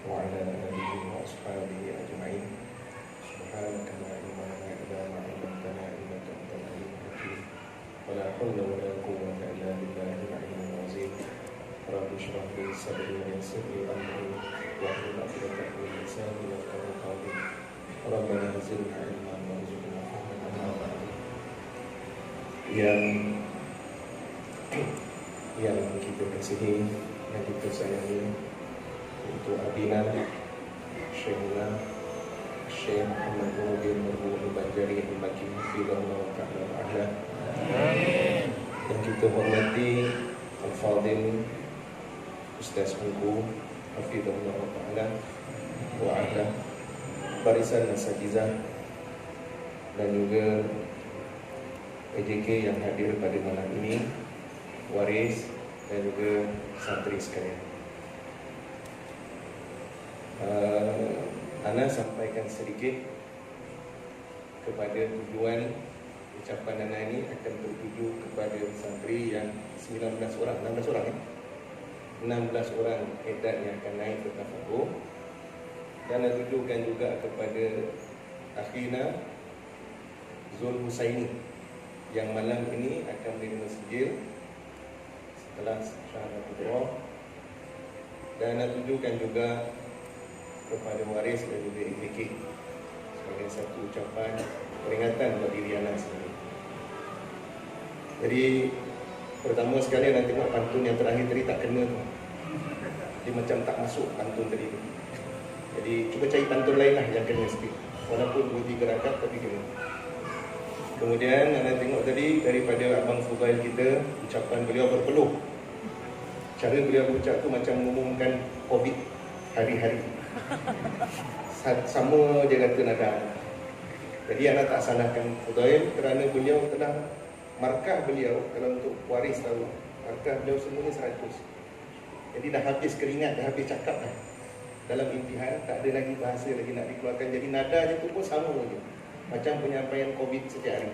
وعلى آله وأصحابه أجمعين. سبحانك لا علم لنا إلا ما علمتنا إنك أنت العليم الحكيم. ولا حول ولا قوة إلا بالله العلي العظيم. رب اشرح لي صدري ويسر لي أمري واحلل عقدة من لساني يفقهوا قولي. ربنا زدنا علما وارزقنا فهما. أما بعد. Yang kita kasihi, yang kita sayangi, untuk Abina Syekhuna Syekh Muhammad Nurdin Nurul Banjari Al-Baqi Hafizahullah Ta'ala Al-A'la. Amin. Yang kita hormati Al-Fadil Ustaz Mungku Hafizahullah Ta'ala Wa'ala, barisan Asatizah dan juga PJK yang hadir pada malam ini, waris dan juga santri sekalian. Ana sampaikan sedikit kepada tujuan ucapan Ana ini akan tertuju kepada santri yang 16 orang ya? 16 orang edat yang akan naik ke tafakuh, dan Ana tujukan juga kepada akhina Zul Husaini yang malam ini akan menerima sijil setelah syahadatul roh, dan Ana tujukan juga kepada waris dan juga IPK sebagai satu ucapan peringatan bagi diri Ana sendiri. Jadi pertama sekali Ana tengok pantun yang terakhir tadi tak kena tu. Dia macam tak masuk pantun tadi tu. Jadi cuba cari pantun lain lah yang kena sikit, walaupun bunyi gerakan tapi kena. Kemudian Ana tengok tadi daripada Abang Fudail kita, ucapan beliau berpeluh. Cara beliau berucap tu macam mengumumkan COVID hari-hari. Sama dia kata nada. Jadi Ana tak salahkan Fudail kerana beliau telah, markah beliau kalau untuk waris tahu, markah beliau semuanya 100. Jadi dah habis keringat, dah habis cakap dah. Dalam imtihan tak ada lagi bahasa lagi nak dikeluarkan. Jadi nadanya tu pun sama je, macam penyampaian COVID setiap hari.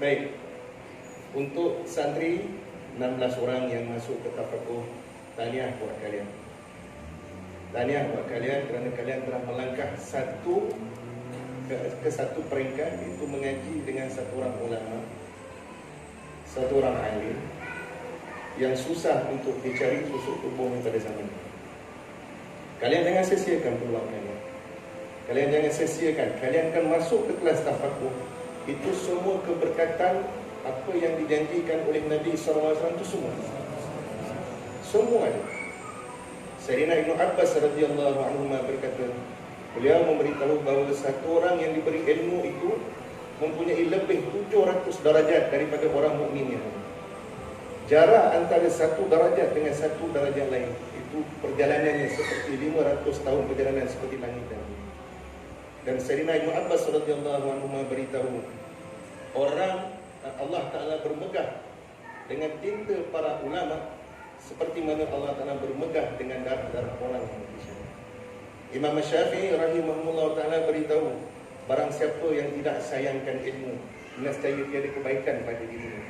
Baik, untuk santri 16 orang yang masuk ke tafakuh, tahniah buat kalian. Tahniah buat kalian kerana kalian telah melangkah ke satu peringkat, iaitu mengaji dengan satu orang ulama, satu orang alim yang susah untuk dicari susuk tubuhnya pada zaman ini. Kalian jangan sia-siakan peluang kalian. Kalian jangan sia-siakan. Kalian akan masuk ke kelas tafakuh. Itu semua keberkatan apa yang dijanjikan oleh Nabi SAW itu semua ada. Sayyidina Ibn Abbas radhiyallahu anhu berkata, beliau memberitahu bahawa satu orang yang diberi ilmu itu mempunyai lebih 700 darajat daripada orang mukmin yang lain. Jarak antara satu darajat dengan satu darajat lain itu perjalanannya seperti 500 tahun perjalanan seperti langit dan bumi. Dan Sayyidina Ibn Abbas radhiyallahu anhu beritahu, orang Allah Ta'ala bermegah dengan tinta para ulama seperti mana Allah Ta'ala bermegah dengan darah-darah orang yang bersyariat. Imam Syafi'i rahimahullah Ta'ala beritahu, barang siapa yang tidak sayangkan ilmu, nescaya tiada kebaikan pada dirinya,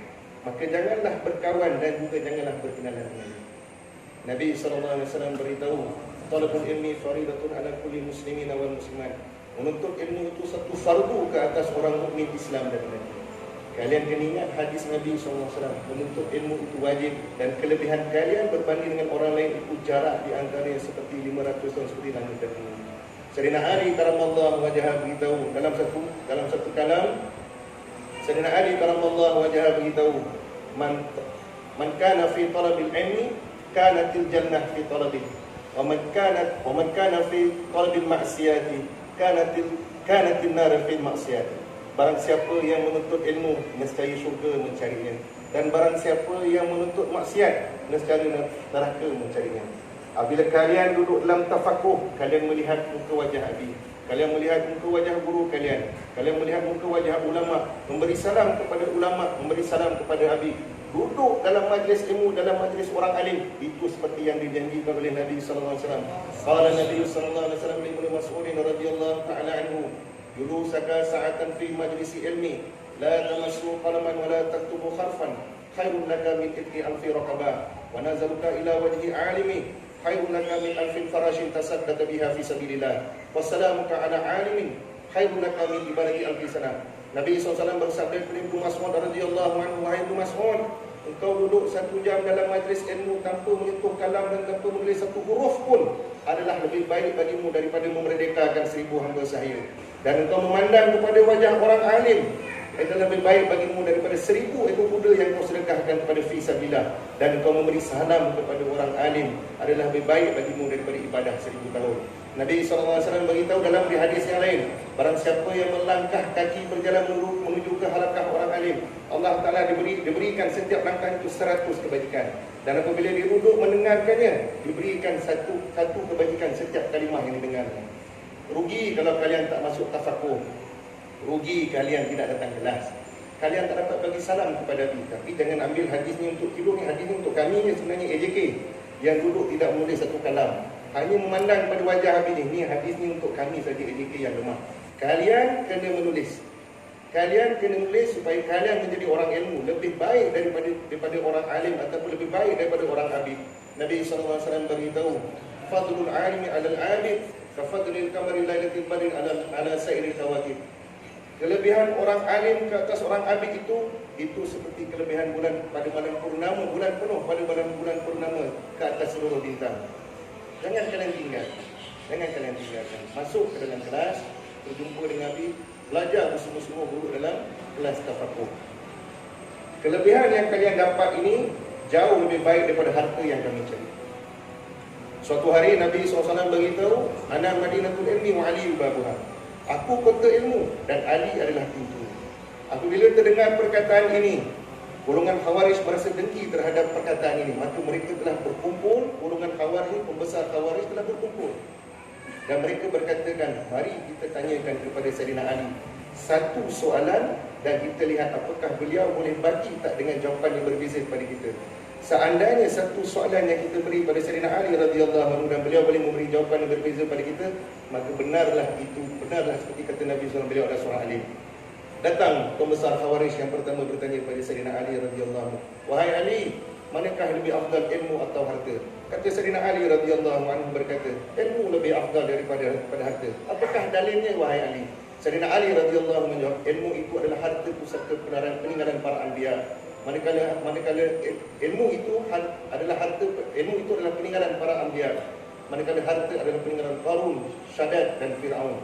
maka janganlah berkawan dan juga janganlah berkenalan dengannya. Nabi SAW beritahu, talabul ilmi faridatun ala kulli muslimin wal muslimat. Menuntut ilmu itu satu fardu ke atas orang mukmin Islam dan Nabi. Kalian kena ingat hadis Nabi SAW, menuntut ilmu itu wajib, dan kelebihan kalian berbanding dengan orang lain itu jarak di antaranya seperti 500 tahun seperti langit dan bumi. Sayyidina Ali karamallahu wajhah beritahu dalam satu kalam, Sayyidina Ali karamallahu wajhah beritahu, man kana fi talabil ilmi kanatil jannah fi talabihi, wa man kana fi talabil ma'siyati kanatil nar fi ma'siyati. Barang siapa yang menuntut ilmu, nescaya syurga mencarinya, dan barang siapa yang menuntut maksiat, nescaya neraka mencarinya. Apabila kalian duduk dalam tafakuh, kalian melihat muka wajah Abi, kalian melihat muka wajah guru kalian, kalian melihat muka wajah ulama, memberi salam kepada ulama, memberi salam kepada Abi, duduk dalam majlis ilmu, dalam majlis orang alim, itu seperti yang dijanjikan oleh Nabi sallallahu alaihi wasallam. Qala Nabi sallallahu alaihi wasallam li Ibnu Mas'ud radhiyallahu ta'ala anhu, julusaka sa'atan fi majlisi ilmi, la tamassu qalaman wa la taktubu kharfan, khairun laka min itqi alfi raqabah, wa nazaruka ila wajhi alimi khairun laka min alfin farashin tasaddaqta biha fi sabilillah. Wassalamuka ala alimin khairun laka min ibadati alfi sana. Nabi SAW bersabda kepada Ibnu Mas'ud radhiyallahu anhu, wahai Ibnu Mas'ud, engkau duduk 1 jam dalam majlis ilmu tanpa menyentuh kalam dan tanpa menulis satu huruf pun adalah lebih baik bagimu daripada memerdekakan 1000 hamba sahaya. Dan engkau memandang kepada wajah orang alim adalah lebih baik bagimu daripada 1000 ekor kuda yang kau sedekahkan kepada fisabilillah. Dan engkau memberi salam kepada orang alim adalah lebih baik bagimu daripada ibadah 1000 tahun. Nabi SAW beritahu dalam hadis yang lain, barang siapa yang melangkah kaki berjalan menuju ke halaqah orang alim, Allah Ta'ala diberikan setiap langkah itu 100 kebajikan. Dan apabila dia duduk mendengarkannya, diberikan satu kebajikan setiap kalimah yang didengarkan. Rugi kalau kalian tak masuk tafakuh, rugi kalian tidak datang kelas, kalian tak dapat bagi salam kepada Nabi. Tapi jangan ambil hadis ni untuk tidur, ni hadis ni untuk kami ni sebenarnya AJK yang duduk tidak menulis satu kalam, hanya memandang pada wajah Habib ni hadis ni untuk kami saja AJK yang lemah. Kalian kena menulis. Kalian kena menulis supaya kalian menjadi orang ilmu lebih baik daripada orang alim ataupun lebih baik daripada orang abid. Nabi SAW beritahu, fadlul alimi alal abid kafadlil kamari lailatul badrin ala sairil kawakib. Kelebihan orang alim ke atas orang abid itu seperti kelebihan bulan pada malam purnama, bulan penuh pada bulan purnama ke atas seluruh bintang. Jangan kalian tinggalkan. Masuk ke dalam kelas, berjumpa dengan Nabi, belajar bersungguh-sungguh duduk dalam kelas tafakuh. Kelebihan yang kalian dapat ini jauh lebih baik daripada harta yang kami cari. Suatu hari Nabi SAW beritahu, ana madinatul ilmi wa ali babuha. Aku kota ilmu dan Ali adalah pintu. Apabila terdengar perkataan ini, golongan Khawarij merasa dengki terhadap perkataan ini, maka mereka telah berkumpul. Golongan Khawarij, pembesar Khawarij telah berkumpul. Dan mereka berkatakan, mari kita tanyakan kepada Sayyidina Ali satu soalan dan kita lihat apakah beliau boleh bagi tak dengan jawapan yang berbeza kepada kita. Seandainya satu soalan yang kita beri pada Sayyidina Ali radhiyallahu anhu dan beliau boleh memberi jawapan yang berbeza pada kita, maka benarlah seperti kata Nabi SAW, beliau adalah seorang alim. Datang pembesar Khawarij yang pertama bertanya kepada Sayyidina Ali radhiyallahu anhu, wahai Ali, manakah lebih afdal, ilmu atau harta? Kata Sayyidina Ali radhiyallahu anhu berkata, ilmu lebih afdal daripada harta. Apakah dalilnya wahai Ali? Sayyidina Ali radhiyallahu anhu menjawab, ilmu itu adalah harta pusaka peninggalan para anbiya. Manakala ilmu itu adalah peninggalan para anbiya. Manakala harta adalah peninggalan Qarun, Syadad dan Fir'aun.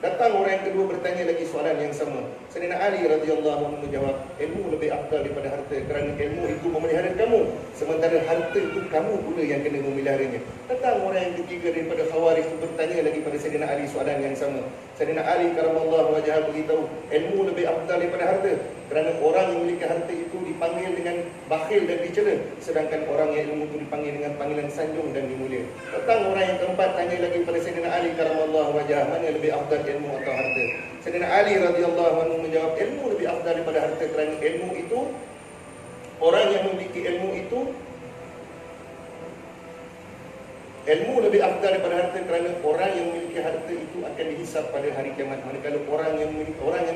Datang orang yang kedua bertanya lagi soalan yang sama. Sayyidina Ali radhiyallahu anhu menjawab, ilmu lebih afdal daripada harta kerana ilmu itu memelihara kamu, sementara harta itu kamu pula yang kena memeliharanya. Datang orang yang ketiga daripada Khawarij itu bertanya lagi pada Sayyidina Ali soalan yang sama. Sayyidina Ali karamallahu wajhahu beritahu, ilmu lebih afdal daripada harta kerana orang yang memiliki harta itu dipanggil dengan bakhil dan dicela, sedangkan orang yang ilmu itu dipanggil dengan panggilan sanjung dan dimulia. Datang orang yang keempat tanya lagi pada Sayyidina Ali karamallahu wajhahu, mana lebih afdal, ilmu atau harta? Sayyidina Ali radhiyallahu anhu menjawab, ilmu lebih afdal daripada harta kerana ilmu itu, orang yang memiliki ilmu itu, ilmu lebih afdal daripada harta kerana orang yang memiliki harta itu akan dihisap pada hari kiamat, manakala orang yang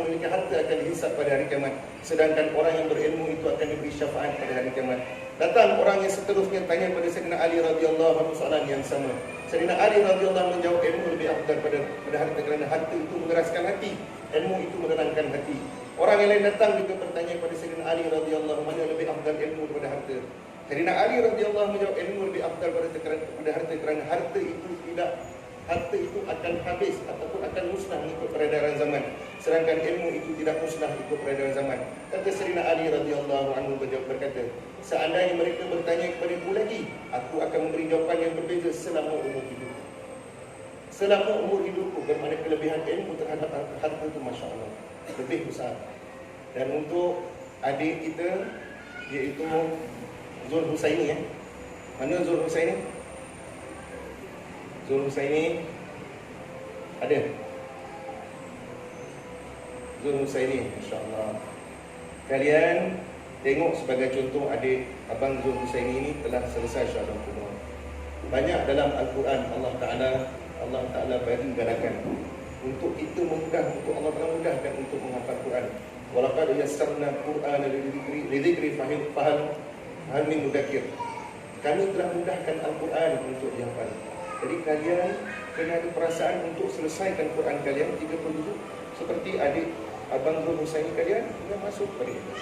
memiliki harta akan dihisap pada hari kiamat, sedangkan orang yang berilmu itu akan diberi syafaat pada hari kiamat. Datang orang yang seterusnya tanya pada Sayyidina Ali radhiyallahu anhu soalan yang sama. Sayyidina Ali radhiyallahu anhu menjawab, ilmu lebih afdal pada harta kerana harta itu mengeraskan hati, ilmu itu menenangkan hati. Orang yang lain datang juga bertanya kepada Sayyidina Ali radhiyallahu anhu, mana lebih afdal, ilmu daripada harta? Sayyidina Ali radhiyallahu anhu menjawab, ilmu lebih afdal pada harta kerana harta itu akan habis ataupun akan musnah mengikut peredaran zaman, sedangkan ilmu itu tidak musnah ikut peredaran zaman. Kata Sayyidina Ali radhiyallahu anhu berkata, seandainya mereka bertanya kepadaku lagi, aku akan memberi jawapan yang berbeza selama umur hidupku. Selama umur hidupku, bermakna kelebihan ilmu terhadap harta itu Masya Allah lebih besar. Dan untuk adik kita, iaitu Zul Husaini, mana Zul Husaini? Zul Husaini ada? Zul Husaini, Masya Allah. Kalian tengok sebagai contoh, adik abang Zul Husaini ini telah selesai syahadat kubra. Banyak dalam Al-Quran Allah Ta'ala bagi galakan untuk kita untuk Allah Ta'ala mudahkan untuk menghafal Quran. Walaqad yassarna Qur'ana lidzikri fahal min mudakkir. kami telah mudahkan Al-Quran untuk dihafal. Jadi kalian kena ada perasaan untuk selesaikan Quran kalian 30 juzuk. Seperti adik Abang Zul Husaini kalian yang masuk pada itu.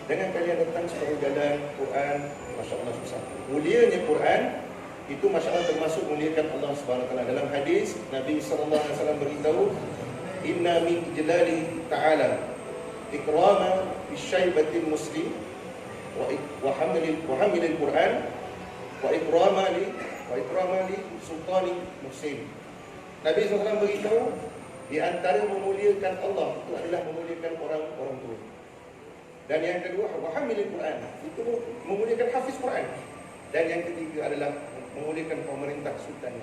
Jangan kalian datang separuh jalan Quran, Masya Allah susah. Mulianya Quran itu Masya Allah termasuk muliakan Allah SWT. Dalam hadis Nabi SAW beritahu, inna min ijlali ta'ala ikrama bisyaibatil muslim wa hamilil Quran wa ikrama li sultani muslim. Nabi SAW beritahu, di antara memuliakan Allah itu adalah memuliakan orang tua. Dan yang kedua, wa hamilil Quran, itu memuliakan hafiz Quran. Dan yang ketiga adalah memuliakan pemerintah sultan.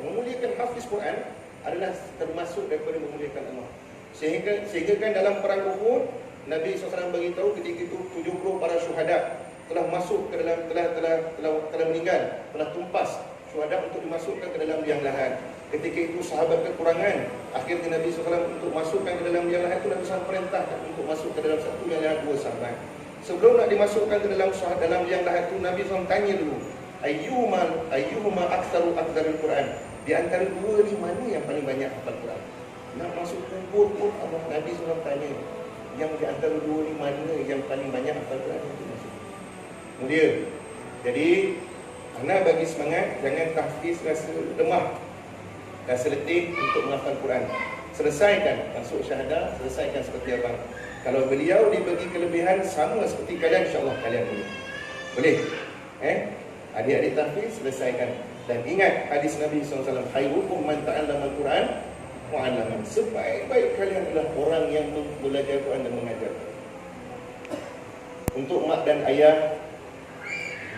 Memuliakan hafiz Quran adalah termasuk daripada memuliakan Allah. Sehingga kan dalam perang Uhud, Nabi SAW beritahu ketika itu 70 para syuhada telah masuk ke dalam telah meninggal, telah tumpas syuhada untuk dimasukkan ke dalam liang lahat. Ketika itu sahabat kekurangan, akhirnya Nabi SAW untuk masukkan ke dalam liang lahat itu Nabi SAW perintahkan untuk masuk ke dalam satu liang lahat 2 sahabat. Sebelum nak dimasukkan ke dalam liang lahat itu, Nabi SAW tanya dulu, ayyuhuma aktsaru Quran. Di antara dua ni mana yang paling banyak hafal Quran? Nak masuk kubur pun Allah Nabi SAW tanya, yang di antara dua ni mana yang paling banyak hafal Quran itu masuk. Mulia. Jadi ana bagi semangat, jangan tahfiz rasa lemah, rasa letih untuk menghafal Quran. Selesaikan masuk syahadah, selesaikan seperti abang. Kalau beliau dibagi kelebihan sama seperti kalian, insya-Allah kalian boleh. Boleh? Adik-adik tahfiz selesaikan. Dan ingat hadis Nabi SAW, khairukum man ta'allama al-Quran wa 'allama. Sebaik-baik kalian adalah orang yang belajar Quran dan mengajar. Untuk mak dan ayah,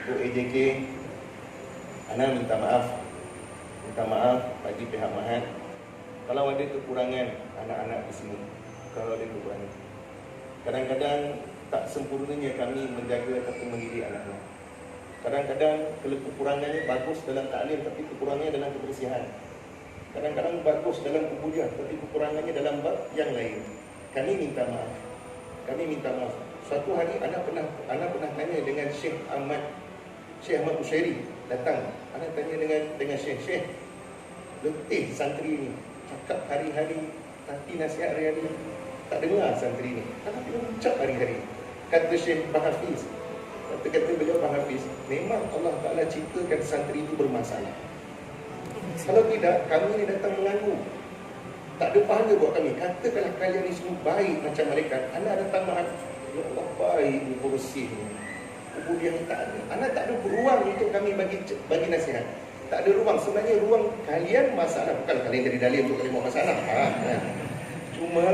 untuk AJK, ana minta maaf bagi pihak Mahat kalau ada kekurangan anak-anak di sini. Kalau ada kekurangan, kadang-kadang tak sempurnanya kami menjaga atau mendidik anak-anak. Kadang-kadang kekurangannya bagus dalam taklim, tapi kekurangannya dalam kebersihan. Kadang-kadang bagus dalam ubudiyah, tapi kekurangannya dalam bab yang lain. Kami minta maaf. Suatu hari anak pernah tanya dengan Syekh Ahmad Ushairi datang. Anak tanya dengan Syekh, letih santri ni, cakap hari-hari, tapi nasihat hari-hari tak dengar santri ni. Anak dia ucap hari-hari. Kata Syekh Bahafiz, kata beliau Bahafiz, memang Allah Ta'ala ciptakan santri itu bermasalah. Kalau tidak, kami ni datang mengganggu, tak ada pahala buat kami. Katakanlah kalian ni semua baik macam malaikat, anak datang ya Allah baik ni, bersih ni, ubudiyah ni tak ada. Anak tak ada ruang untuk kami bagi nasihat. Tak ada ruang. Sebenarnya ruang kalian masalah, bukan kalian jadi dalil untuk kalian buat masalah. Cuma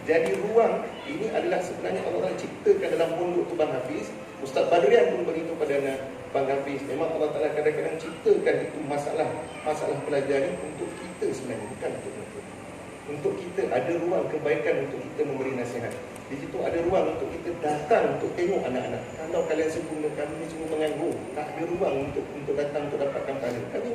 jadi ruang ini adalah sebenarnya Allah ciptakan dalam pondok tu Bang Hafiz. Ustaz Badrian pun beritahu pada anak Bang Hafiz, memang Allah Ta'ala kadang-kadang ciptakan itu masalah pelajar ni untuk kita sebenarnya, bukan untuk mereka. Untuk kita ada ruang kebaikan untuk kita memberi nasihat. Di situ ada ruang untuk kita datang untuk tengok anak-anak. Kalau kalian sempurna, kami semua menganggur. Tak ada ruang untuk datang untuk dapatkan pahala. Kami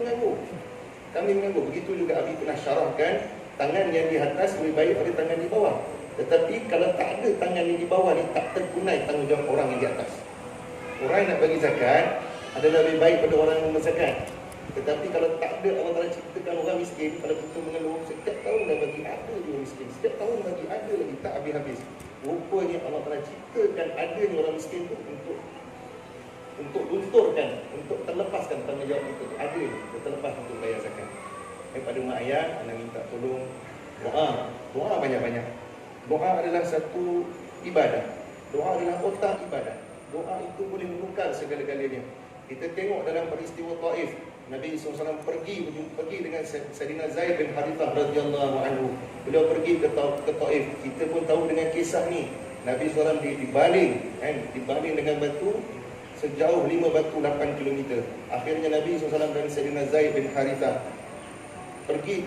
menganggur. Begitu juga Abi pernah syarahkan, tangan yang di atas lebih baik pada tangan di bawah. Tetapi kalau tak ada tangan yang di bawah ni, tak tertunai tanggungjawab orang yang di atas. Orang yang nak bagi zakat adalah lebih baik pada orang yang berzakat. Tetapi kalau tak ada, Allah Ta'ala ciptakan orang miskin. Kalau kita mengeluh, setiap tahun dah bagi ada dia miskin, setiap tahun bagi ada lagi, tak habis-habis. Rupanya Allah Ta'ala ciptakan adanya orang miskin tu untuk lunturkan, untuk terlepaskan tanggungjawab itu. Ada terlepas untuk bayar zakat. Daripada mak ayah, anak minta tolong doa banyak-banyak. Doa adalah satu ibadah. Doa adalah otak ibadah. Doa itu boleh menukar segala-galanya. Kita tengok dalam peristiwa Taif, Nabi SAW pergi dengan Sayyidina Zaid bin Harithah radhiyallahu anhu. Beliau pergi ke Taif. Kita pun tahu dengan kisah ni. Nabi SAW dibaling dengan batu sejauh 5 batu 8 km. Akhirnya Nabi SAW dan Sayyidina Zaid bin Harithah pergi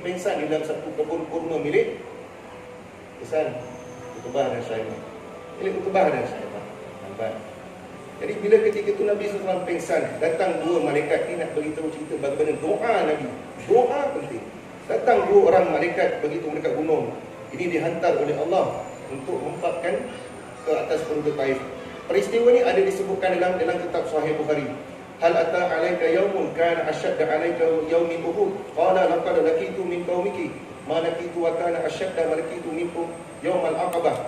pengsan di dalam satu kebun kurma milik Utbah dan Syaibah. Milik Utbah dan Syaibah. Nampak? Jadi bila ketika itu Nabi SAW pengsan, datang 2 malaikat ni nak beritahu cerita bagaimana doa Nabi. Doa penting. Datang 2 orang malaikat begitu dekat gunung. Ini dihantar oleh Allah untuk mempatkan ke atas penduduk Taif. Peristiwa ni ada disebutkan dalam kitab Sahih Bukhari. Hal ata alaika yaumun kana ashadda alaika yaumi Uhud. Qala laqad laqitu min qaumiki ma laqitu wa kana ashadda ma laqitu minkum yaum al-aqabah.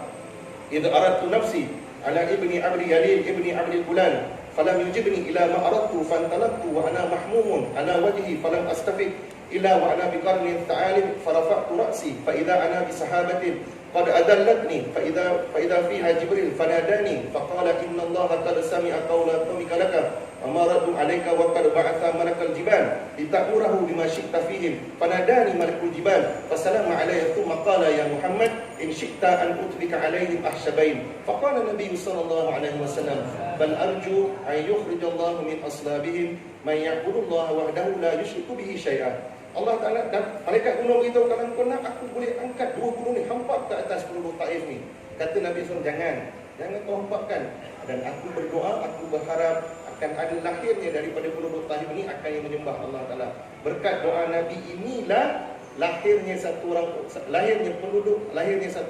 Idza aradtu nafsi ala ibni Abdi Yalil ibni Abdi Bulan falam yujibni ila ma aradtu fantalaqtu wa ana mahmumun ala wajhi falam astafiq illa wa ana biqarnin ta'alib farafa'tu ra'si fa idza ana bi sahabatin qad adallatni fa idza fiha Jibril fanadani faqala inna Allah qad sami'a qawla qaumika laka amma raddu alayka wa qad ba'atha malakal jibal lita'murahu bima syi'ta fihim fanadani malakul jibal fasalama alayya thumma qala ya Muhammad in syi'ta an utlika alayhim ahshabain faqala Nabi sallallahu alaihi wasallam bal arju an yukhrijallahu min aslabihim man ya'budu Allah wahdahu la yusyriku bihi syai'an. Allah Ta'ala dan malaikat gunung beritahu, kalau kau nak aku boleh angkat dua gunung ni, hampak ke atas penduduk Taif ni. Kata Nabi SAW, jangan kau hampakkan. Dan aku berdoa, aku berharap akan ada lahirnya daripada penduduk Taif ni akan yang menyembah Allah Ta'ala. Berkat doa Nabi inilah lahirnya satu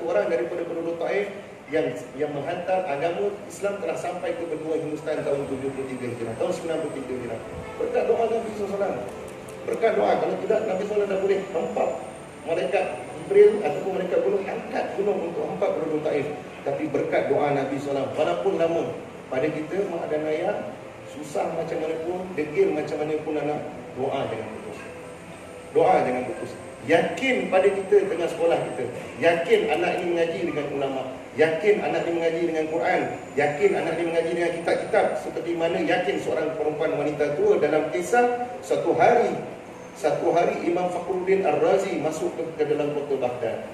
orang daripada penduduk Taif yang menghantar agama Islam telah sampai ke benua Hindustan tahun 73 Hijrah, tahun 93 Hijrah. Berkat doa Nabi SAW. Berkat doa, kalau tidak Nabi SAW dah boleh hampak malaikat Jibril ataupun malaikat gunung, angkat gunung untuk hampak penduduk Taif. Tapi berkat doa Nabi SAW, walaupun lama pada kita mak dan ayah, susah macam mana pun, degil macam mana pun anak, doa jangan putus. Doa jangan putus. Yakin pada kita tengah sekolah kita, yakin anak ini mengaji dengan ulama, yakin anak ini mengaji dengan Quran, yakin anak ini mengaji dengan kitab-kitab, seperti mana yakin seorang perempuan wanita tua dalam kisah satu hari Imam Fakhruddin Ar-Razi masuk ke dalam kota Baghdad.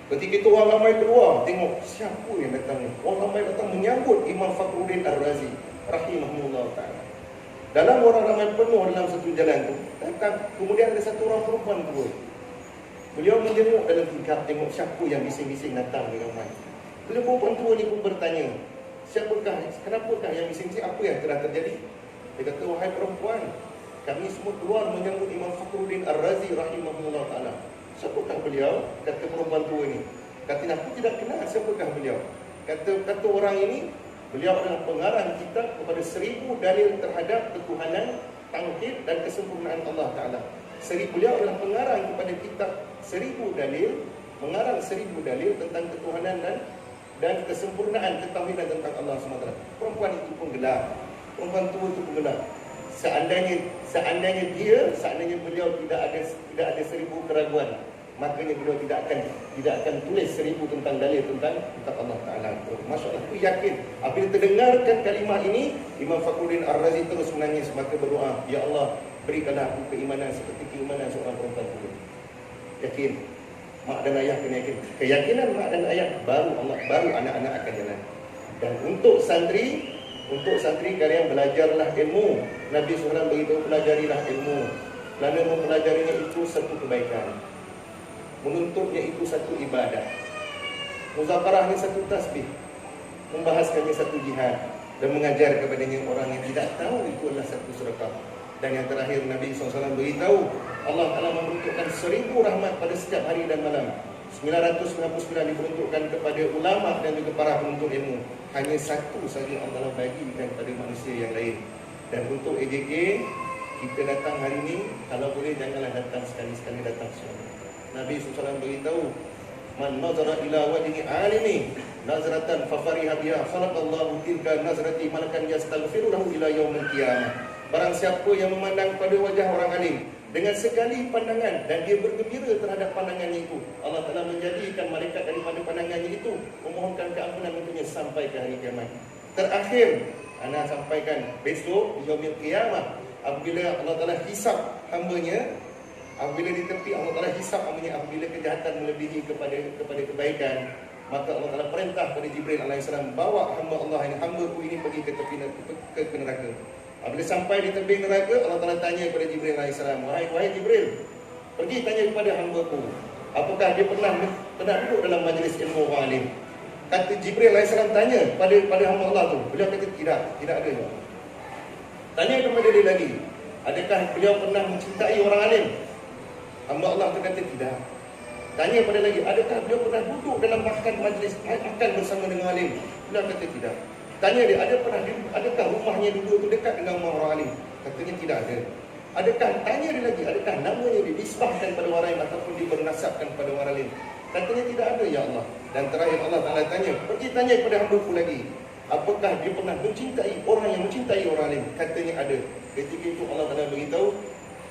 Ketika itu orang ramai keluar, tengok siapa yang datang ni. Orang ramai datang menyambut Imam Fakhruddin Ar-Razi rahimahullah ta'ala. Dalam orang ramai penuh dalam satu jalan tu, datang, kemudian ada satu orang perempuan tua. Beliau menjenguk dalam tingkap, tengok siapa yang bising-bising datang ni ramai. Beliau perempuan tua ni pun bertanya, kenapakah yang bising-bising, apa yang telah terjadi? Dia kata, wahai perempuan, kami semua keluar menyambut Imam Fakhruddin Ar-Razi rahimahullah ta'ala. Siapakah beliau? Kata perempuan tua ni. Kata, aku tidak kenal siapakah beliau. Kata orang ini, beliau adalah pengarang kitab kepada 1000 dalil terhadap ketuhanan, tauhid dan kesempurnaan Allah Ta'ala. Beliau adalah pengarang kepada kitab 1000 dalil, mengarang 1000 dalil tentang ketuhanan dan kesempurnaan ketauhidan tentang Allah SWT. Perempuan itu pun gelap. Perempuan tua itu pun gelap. Seandainya beliau tidak ada 1000 keraguan, makanya beliau tidak akan tulis 1000 tentang dalil tentang Allah Ta'ala. Masya-Allah, aku yakin apabila terdengarkan kalimah ini, Imam Fakhruddin Ar-Razi terus menangis, maka berdoa, ya Allah, berikanlah aku keimanan seperti keimanan seorang perempuan tua. Yakin, mak dan ayah kena yakin. Keyakinan mak dan ayah, baru anak-anak akan jalan. Dan untuk santri kalian belajarlah ilmu. Nabi SAW beritahu, pelajarilah ilmu. Kerana mempelajarinya itu satu kebaikan, menuntutnya itu satu ibadah, muzakarahnya satu tasbih, membahaskannya satu jihad, dan mengajar kepadanya orang yang tidak tahu itu adalah satu sedekah. Dan yang terakhir Nabi SAW beritahu, Allah Ta'ala membentukkan 1000 rahmat pada setiap hari dan malam. 999 diperuntukkan kepada ulama dan juga para penuntut ilmu. Hanya satu saja Allah bagikan kepada manusia yang lain. Dan untuk AJK, kita datang hari ini, kalau boleh janganlah datang sekali-sekali, datang semua. Nabi SAW beritahu, man nazara ila wajhi alimi nazratan fafariha biha khalaqallahu tilka nazrati malakan yastaghfiru lahu ila yaumil qiyamah. Barang siapa yang memandang pada wajah orang alim dengan sekali pandangan dan dia bergembira terhadap pandangannya itu, Allah Ta'ala menjadikan malaikat daripada pandangannya itu memohonkan keampunan untuknya sampai ke hari kiamat. Terakhir, ana sampaikan besok yaumil qiyamah, apabila Allah Ta'ala hisap hamba-Nya, apabila di tepi Allah Ta'ala hisap hamba-Nya, apabila kejahatan melebihi kepada kebaikan, maka Allah Ta'ala perintah kepada Jibril AS, bawa hamba Allah ini, hamba-Ku ini pergi ke tepi ke neraka. Apabila sampai di tepi neraka, Allah Ta'ala tanya kepada Jibril AS, wahai Jibril, pergi tanya kepada hamba-Ku, apakah dia pernah duduk dalam majlis ilmu orang alim. Kata Jibril AS tanya pada hamba Allah tu, beliau kata tidak ada. Tanya kepada dia lagi, adakah beliau pernah mencintai orang alim? Hamba Allah tu kata tidak. Tanya pada lagi, adakah beliau pernah duduk dalam makan majlis, makan bersama dengan alim? Beliau kata tidak. Tanya dia, adakah rumahnya dulu tu dekat dengan rumah orang alim? Katanya tidak ada. Tanya dia lagi, adakah namanya dinisbahkan pada orang alim ataupun dibernasabkan pada orang alim? Katanya tidak ada, ya Allah. Dan terakhir Allah Ta'ala tanya, pergi tanya kepada hamba-Ku lagi, apakah dia pernah mencintai orang yang mencintai orang alim? Katanya ada. Ketika itu Allah Ta'ala beritahu,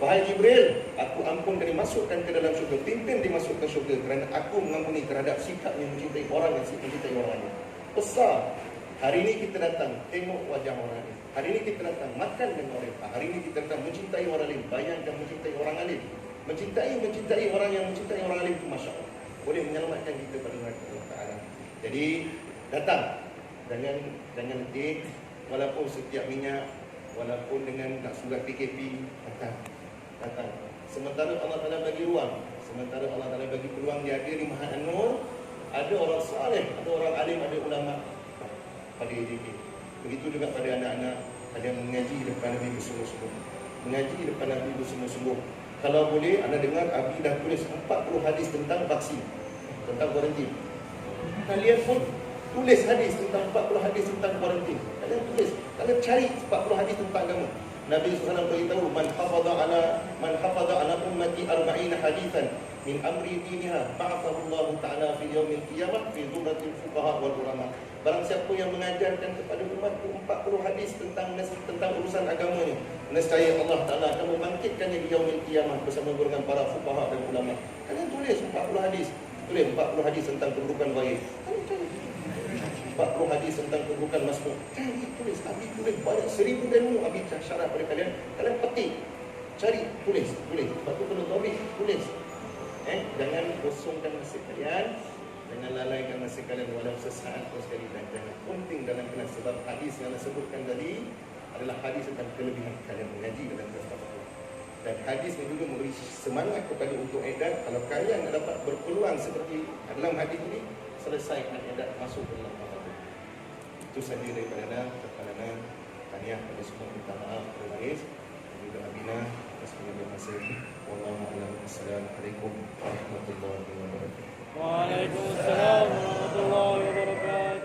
wahai Jibril, aku ampunkan dia, masukkan ke dalam syurga, pimpin dia masuk ke syurga, kerana aku mengampuni terhadap sikap yang mencintai orang yang mencintai orang lain. Besar. Hari ini kita datang tengok wajah orang lain. Hari ini kita datang makan dengan orang lain. Hari ini kita datang mencintai orang lain. Bayangkan mencintai orang alim. Mencintai orang yang mencintai orang alim itu, Masya Allah, boleh menyelamatkan kita pada neraka Allah Ta'ala. Jadi datang, jangan letih. Walaupun setiap minyak, walaupun dengan nak surat PKP, datang. Sementara Allah Ta'ala bagi ruang, sementara Allah Ta'ala bagi peluang dia ada di Mahat An-Nur, ada orang saleh, ada orang alim, ada ulama pada AJK. Begitu juga pada anak-anak, ada yang mengaji depan Nabi bersungguh-sungguh. Mengaji depan Nabi bersungguh-sungguh. Kalau boleh, anda dengar, Abi dah tulis 40 hadis tentang vaksin, tentang kuarantin. Kalian pun tulis hadis tentang 40 hadis tentang kuarantin. Kalian tulis, kalian cari 40 hadis tentang agama. Nabi SAW beritahu, man hafadha ala ummati 40 hadithan min amri diniha ba'athahu Allah Ta'ala fi yaumil qiyamah fi zumratil fuqaha wal ulama. Barang siapa yang mengajarkan kepada umatku 40 hadis tentang urusan agamanya, nescaya Allah Ta'ala akan membangkitkannya di yaumil qiyamah bersama dengan para fuqaha dan ulama. Kalian tulis 40 hadis. Tulis 40 hadis tentang kedudukan baik. 40 hadis tentang kedudukan masbuk. Cari, tulis. Abi tulis banyak 1000 ilmu. Abi syarat pada kalian. Kalian petik. Cari, tulis. Lepas tu kalau topik, tulis. Jangan kosongkan masa kalian. Jangan lalaikan masa kalian walau sesaat pun sekali. Dan jangan penting dalam kelas. Sebab hadis yang saya sebutkan tadi adalah hadis tentang kelebihan kalian mengaji dalam kelas tafsir. Dan hadis ini juga memberi semangat kepada untuk edat. Kalau kalian dapat berpeluang seperti dalam hadis ini, selesaikan edat masuk ke dalam tafsir. Itu saja daripada Ana. Tahniah pada semua, minta maaf kepada Maris dan juga Abina atas pengambilan masa. Wallahu a'lam. Assalamualaikum warahmatullahi wabarakatuh. Waalaikumsalam warahmatullahi wabarakatuh.